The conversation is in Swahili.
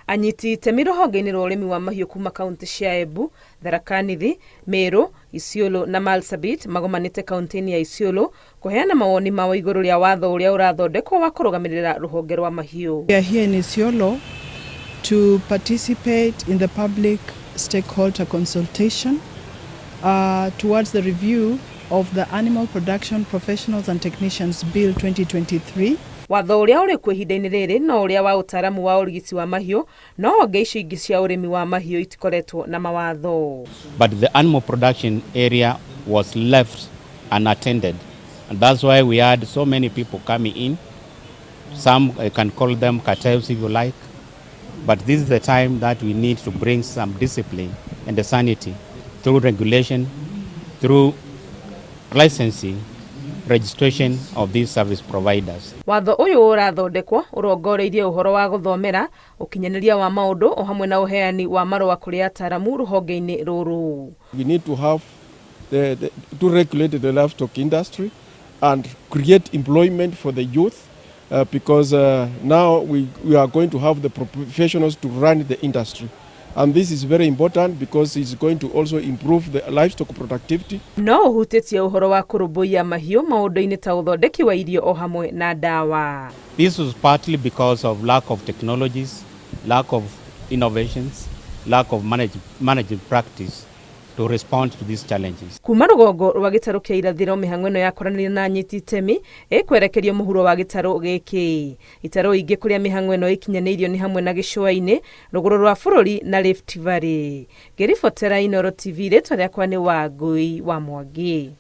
Anyiti itemi rũhonge-inĩ rwa ũrimi wa mahiũ kuma kaunti cia Embu, Tharaka Nithi, Meru, Isiolo na Marsabit magomanĩte kaunti-inĩ ya Isiolo kũheana mawoni mao igũrũ rĩa watho ũrĩa ũrathondekwo wa kũrũgamĩrĩra rũhonge rwa mahiũ. We are here in Isiolo to participate in the public stakeholder consultation towards the review of the Animal Production Professionals and Technicians Bill 2023. Watho ũrĩa ũrĩ kuo ihinda-inĩ rĩrĩ no ũrĩa wa ũtaaramu wa ũrigiti wa mahiũ, no honge icio ingĩ cia ũrĩmi wa mahiũ itikoretwo na mawatho. But the animal production area was left unattended, and that's why we had so many people coming in. Some can call them cartels if you like, but this is the time that we need to bring some discipline and the sanity through regulation, through licensing, registration of these service providers. Watho ũyũ ũrathondekwo ũrongoreirie ũhoro wa gũthomera, ũkinyanĩria wa maũndũ o hamwe na ũheani wa marũa kũrĩ ataaramu rũhonge-inĩ rũrũ. We need to have to regulate the livestock industry and create employment for the youth because now we are going to have the professionals to run the industry. And this is very important because it's going to also improve the livestock productivity. No ũhutĩtie ũhoro wa kũrũmbũiya mahiũ maũndũ-inĩ ta ũthondeki wa irio o hamwe na ndawa. This was partly because of lack of technologies, lack of innovations, lack of managing practice to respond to these challenges. Kuma rũgongo rwa gĩtarũ kĩa irathĩro mĩhang'o ĩno yakoranĩire na Anyiti itemi ĩkwerekerio mũhuro wa gĩtarũ gĩkĩ. Itarũ ingĩ kũrĩa mĩhang'o ĩno ĩkinyanĩirio nĩ hamwe na gĩcũa-inĩ, rũgũrũ rwa bũrũri na Rift Valley. Ngĩribotera Inooro TV, rĩtwa rĩakwa nĩ Wangui wa Mwangi.